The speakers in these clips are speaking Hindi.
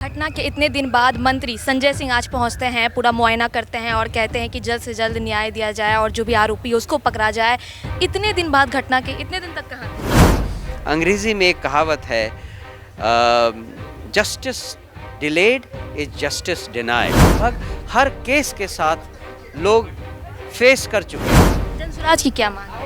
घटना के इतने दिन बाद मंत्री संजय सिंह आज पहुंचते हैं, पूरा मुआयना करते हैं और कहते हैं कि जल्द से जल्द न्याय दिया जाए और जो भी आरोपी है उसको पकड़ा जाए। इतने दिन बाद घटना के इतने दिन तक कहाँ थे? अंग्रेजी में एक कहावत है, justice delayed is justice denied. लगभग हर केस के साथ लोग फेस कर चुके हैं। जनसुराज की क्या मांग है?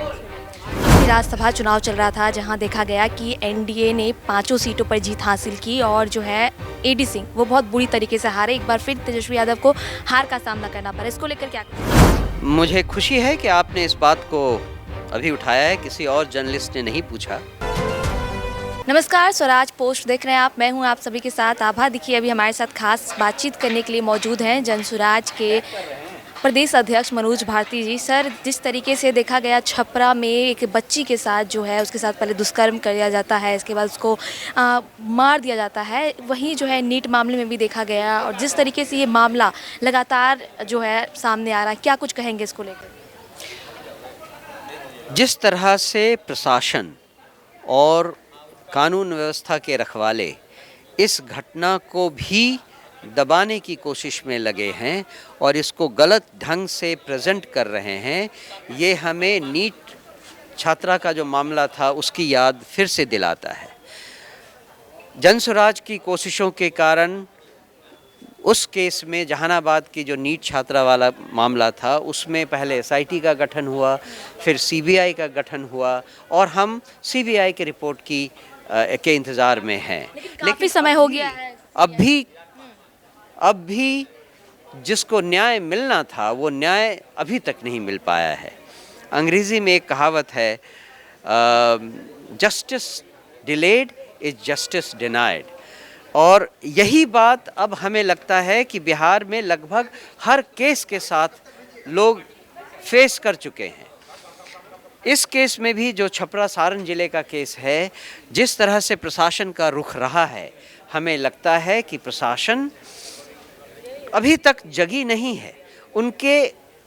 राज्यसभा चुनाव चल रहा था जहां देखा गया कि एनडीए ने 5 सीटों पर जीत हासिल की और जो है एडी सिंह वो बहुत बुरी तरीके से हारे। एक बार फिर तेजस्वी यादव को हार का सामना करना पड़ा। इसको लेकर क्या कहें? मुझे खुशी है कि आपने इस बात को अभी उठाया है, किसी और जर्नलिस्ट ने नहीं पूछा। नमस्कार, स्वराज पोस्ट देख रहे हैं आप। मैं हूं आप सभी के साथ आभा। देखिए, अभी हमारे साथ खास बातचीत करने के लिए मौजूद हैं जनसुराज के प्रदेश अध्यक्ष मनोज भारती जी। सर, जिस तरीके से देखा गया छपरा में एक बच्ची के साथ जो है उसके साथ पहले दुष्कर्म किया जाता है, इसके बाद उसको मार दिया जाता है, वहीं जो है नीट मामले में भी देखा गया और जिस तरीके से ये मामला लगातार जो है सामने आ रहा है, क्या कुछ कहेंगे इसको लेकर? जिस तरह से प्रशासन और कानून व्यवस्था के रखवाले इस घटना को भी दबाने की कोशिश में लगे हैं और इसको गलत ढंग से प्रेजेंट कर रहे हैं, ये हमें नीट छात्रा का जो मामला था उसकी याद फिर से दिलाता है। जनसुराज की कोशिशों के कारण उस केस में जहानाबाद की जो नीट छात्रा वाला मामला था उसमें पहले एसआईटी का गठन हुआ, फिर सीबीआई का गठन हुआ और हम सीबीआई की रिपोर्ट के इंतज़ार में हैं। लेकिन काफ़ी समय हो गया है। अब भी जिसको न्याय मिलना था वो न्याय अभी तक नहीं मिल पाया है। अंग्रेजी में एक कहावत है, justice delayed is justice denied. और यही बात अब हमें लगता है कि बिहार में लगभग हर केस के साथ लोग फेस कर चुके हैं। इस केस में भी जो छपरा सारण जिले का केस है, जिस तरह से प्रशासन का रुख रहा है, हमें लगता है कि प्रशासन अभी तक जगी नहीं है। उनके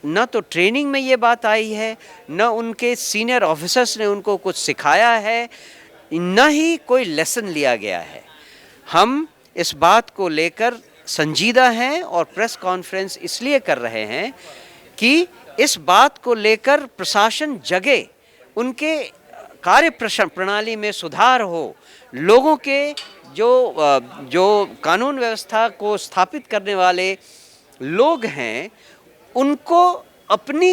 न तो ट्रेनिंग में ये बात आई है, न उनके सीनियर ऑफिसर्स ने उनको कुछ सिखाया है, न ही कोई लेसन लिया गया है। हम इस बात को लेकर संजीदा हैं और प्रेस कॉन्फ्रेंस इसलिए कर रहे हैं कि इस बात को लेकर प्रशासन जगे, उनके कार्य प्रणाली में सुधार हो, लोगों के जो कानून व्यवस्था को स्थापित करने वाले लोग हैं उनको अपनी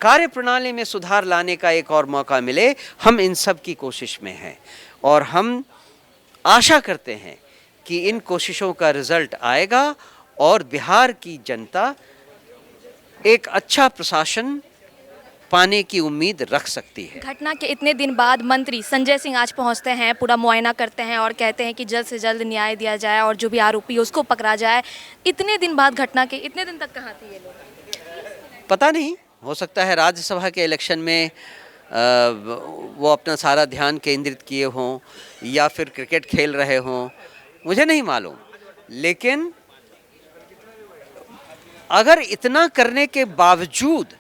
कार्य प्रणाली में सुधार लाने का एक और मौका मिले। हम इन सब की कोशिश में हैं और हम आशा करते हैं कि इन कोशिशों का रिजल्ट आएगा और बिहार की जनता एक अच्छा प्रशासन पाने की उम्मीद रख सकती है। घटना के इतने दिन बाद मंत्री संजय सिंह आज पहुंचते हैं, पूरा मुआयना करते हैं और कहते हैं कि जल्द से जल्द न्याय दिया जाए और जो भी आरोपी है उसको पकड़ा जाए। इतने दिन बाद घटना के इतने दिन तक कहाँ थे ये लोग? पता नहीं, हो सकता है राज्यसभा के इलेक्शन में वो अपना सारा ध्यान केंद्रित किए हों या फिर क्रिकेट खेल रहे हों, मुझे नहीं मालूम। लेकिन अगर इतना करने के बावजूद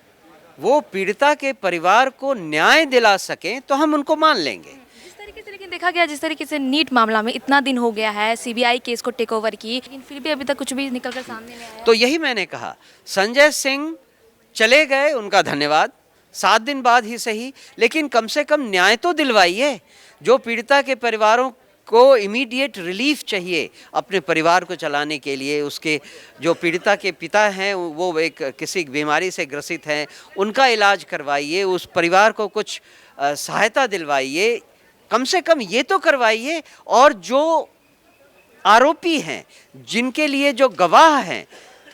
वो पीड़िता के परिवार को न्याय दिला सकें तो हम उनको मान लेंगे। जिस तरीके से लेकिन देखा गया, जिस तरीके से नीट मामला में इतना दिन हो गया है, सीबीआई केस को टेक ओवर की, लेकिन फिर भी अभी तक कुछ भी निकलकर सामने नहीं आया। तो यही मैंने कहा, संजय सिंह चले गए, उनका धन्यवाद, 7 दिन बाद ही सही, लेकिन कम से कम न्याय तो दिलवाइए। जो पीड़िता के परिवारों को इमीडिएट रिलीफ चाहिए अपने परिवार को चलाने के लिए, उसके जो पीड़िता के पिता हैं वो एक किसी बीमारी से ग्रसित हैं, उनका इलाज करवाइए, उस परिवार को कुछ सहायता दिलवाइए, कम से कम ये तो करवाइए। और जो आरोपी हैं, जिनके लिए जो गवाह हैं,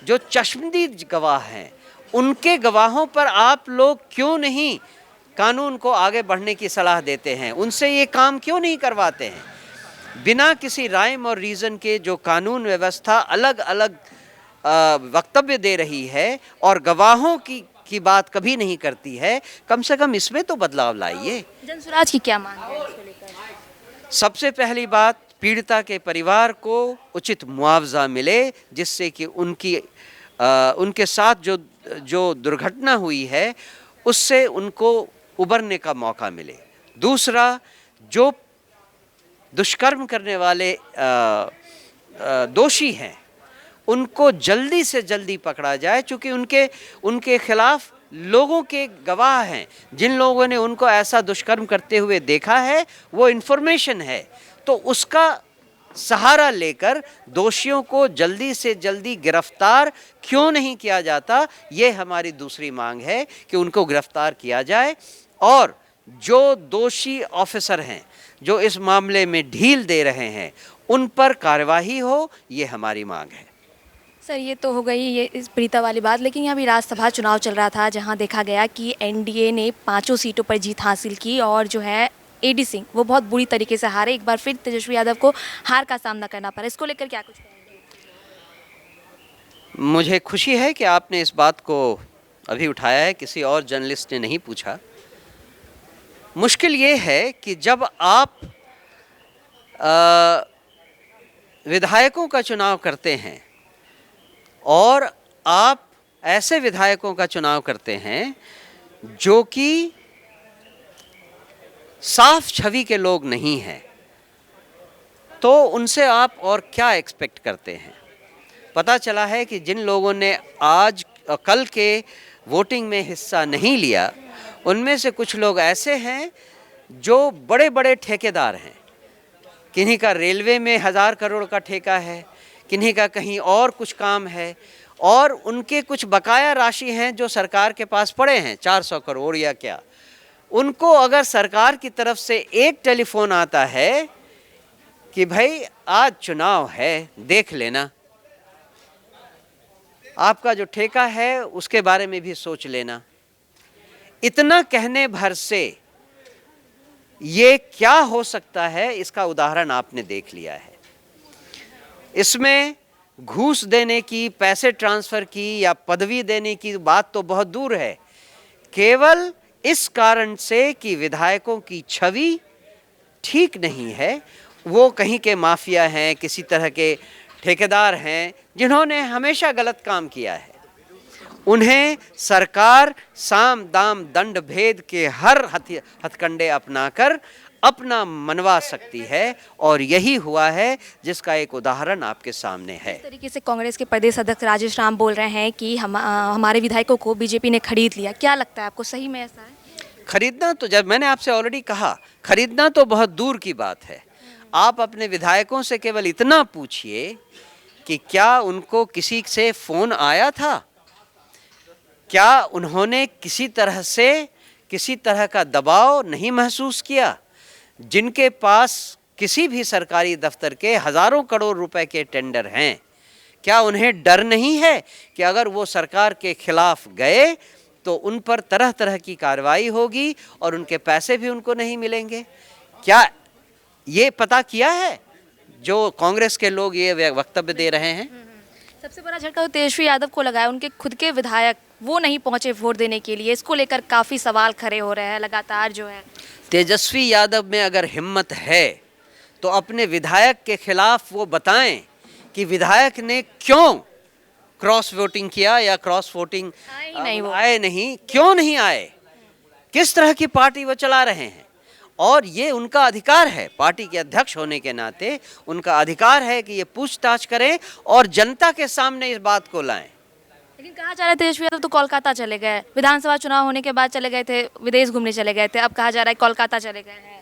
जो चश्मदीद गवाह हैं, उनके गवाहों पर आप लोग क्यों नहीं कानून को आगे बढ़ने की सलाह देते हैं? उनसे ये काम क्यों नहीं करवाते हैं? बिना किसी राइम और रीज़न के जो कानून व्यवस्था अलग अलग वक्तव्य दे रही है और गवाहों की बात कभी नहीं करती है, कम से कम इसमें तो बदलाव लाइए। जनसुराज की क्या मांग है इसको लेकर? सबसे पहली बात, पीड़िता के परिवार को उचित मुआवजा मिले, जिससे कि उनके साथ जो दुर्घटना हुई है उससे उनको उबरने का मौका मिले। दूसरा, जो दुष्कर्म करने वाले दोषी हैं उनको जल्दी से जल्दी पकड़ा जाए, क्योंकि उनके खिलाफ लोगों के गवाह हैं, जिन लोगों ने उनको ऐसा दुष्कर्म करते हुए देखा है, वो इन्फॉर्मेशन है। तो उसका सहारा लेकर दोषियों को जल्दी से जल्दी गिरफ्तार क्यों नहीं किया जाता, ये हमारी दूसरी मांग है कि उनको गिरफ्तार किया जाए और जो दोषी ऑफिसर हैं जो इस मामले में ढील दे रहे हैं उन पर कार्यवाही हो, ये हमारी मांग है। सर ये तो हो गई ये इस प्रीता वाली बात, लेकिन यहाँ भी राज्यसभा चुनाव चल रहा था जहाँ देखा गया कि एनडीए ने 5 सीटों पर जीत हासिल की और जो है एडी सिंह वो बहुत बुरी तरीके से हारे। एक बार फिर तेजस्वी यादव को हार का सामना करना पड़ा। इसको लेकर क्या कुछ कहेंगे? मुझे खुशी है कि आपने इस बात को अभी उठाया है, किसी और जर्नलिस्ट ने नहीं पूछा। मुश्किल ये है कि जब आप विधायकों का चुनाव करते हैं और आप ऐसे विधायकों का चुनाव करते हैं जो कि साफ छवि के लोग नहीं हैं, तो उनसे आप और क्या एक्सपेक्ट करते हैं। पता चला है कि जिन लोगों ने आज कल के वोटिंग में हिस्सा नहीं लिया उनमें से कुछ लोग ऐसे हैं जो बड़े बड़े ठेकेदार हैं। किन्हीं का रेलवे में 1000 करोड़ का ठेका है, किन्हीं का कहीं और कुछ काम है, और उनके कुछ बकाया राशि हैं जो सरकार के पास पड़े हैं 400 करोड़ या क्या। उनको अगर सरकार की तरफ से एक टेलीफोन आता है कि भाई आज चुनाव है, देख लेना, आपका जो ठेका है उसके बारे में भी सोच लेना, इतना कहने भर से ये क्या हो सकता है, इसका उदाहरण आपने देख लिया है। इसमें घूस देने की, पैसे ट्रांसफ़र की या पदवी देने की बात तो बहुत दूर है, केवल इस कारण से कि विधायकों की छवि ठीक नहीं है, वो कहीं के माफिया हैं, किसी तरह के ठेकेदार हैं जिन्होंने हमेशा गलत काम किया है। उन्हें सरकार साम दाम दंड भेद के हर हथकंडे अपनाकर अपना मनवा सकती है, और यही हुआ है जिसका एक उदाहरण आपके सामने है। इस तरीके से कांग्रेस के प्रदेश अध्यक्ष राजेश राम बोल रहे हैं कि हमारे विधायकों को बीजेपी ने खरीद लिया। क्या लगता है आपको, सही में ऐसा है? खरीदना तो, जब मैंने आपसे ऑलरेडी कहा, खरीदना तो बहुत दूर की बात है। आप अपने विधायकों से केवल इतना पूछिए कि क्या उनको किसी से फ़ोन आया था, क्या उन्होंने किसी तरह का दबाव नहीं महसूस किया। जिनके पास किसी भी सरकारी दफ्तर के हज़ारों करोड़ रुपए के टेंडर हैं, क्या उन्हें डर नहीं है कि अगर वो सरकार के खिलाफ गए तो उन पर तरह तरह की कार्रवाई होगी और उनके पैसे भी उनको नहीं मिलेंगे? क्या ये पता किया है जो कांग्रेस के लोग ये वक्तव्य दे रहे हैं? सबसे बड़ा झटका तो तेजस्वी यादव को लगा है। उनके खुद के विधायक वो नहीं पहुंचे वोट देने के लिए। इसको लेकर काफ़ी सवाल खड़े हो रहे हैं लगातार जो है। तेजस्वी यादव में अगर हिम्मत है तो अपने विधायक के खिलाफ वो बताएं कि विधायक ने क्यों क्रॉस वोटिंग किया या क्रॉस वोटिंग आए नहीं, क्यों नहीं आए, किस तरह की पार्टी वो चला रहे हैं। और ये उनका अधिकार है, पार्टी के अध्यक्ष होने के नाते उनका अधिकार है कि ये पूछताछ करें और जनता के सामने इस बात को लाएं। लेकिन कहा जा रहा है तेजस्वी यादव तो कोलकाता चले गए, विधानसभा चुनाव होने के बाद चले गए थे, विदेश घूमने चले गए थे, अब कहा जा रहा है कोलकाता चले गए हैं।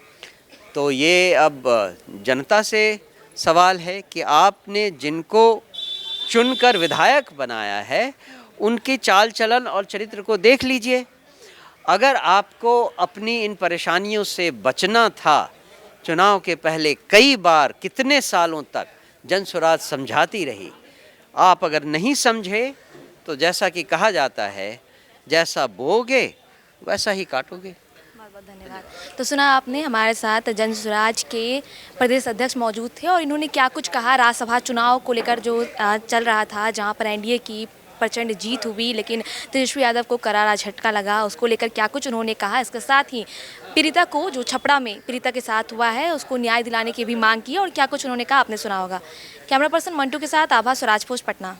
तो ये अब जनता से सवाल है कि आपने जिनको चुनकर विधायक बनाया है उनकी चाल चलन और चरित्र को देख लीजिए। अगर आपको अपनी इन परेशानियों से बचना था, चुनाव के पहले कई बार कितने सालों तक जनसुराज समझाती रही, आप अगर नहीं समझे तो जैसा कि कहा जाता है, जैसा बोओगे वैसा ही काटोगे। बहुत बहुत धन्यवाद। तो सुना आपने, हमारे साथ जनसुराज के प्रदेश अध्यक्ष मौजूद थे और इन्होंने क्या कुछ कहा राज्यसभा चुनाव को लेकर जो चल रहा था, जहां पर एनडीए की प्रचंड जीत हुई लेकिन तेजस्वी यादव को करारा झटका लगा, उसको लेकर क्या कुछ उन्होंने कहा। इसके साथ ही पीड़िता को, जो छपड़ा में पीड़िता के साथ हुआ है, उसको न्याय दिलाने की भी मांग की और क्या कुछ उन्होंने कहा आपने सुना होगा। कैमरा पर्सन मंटू के साथ आभा, स्वराज पोस्ट, पटना।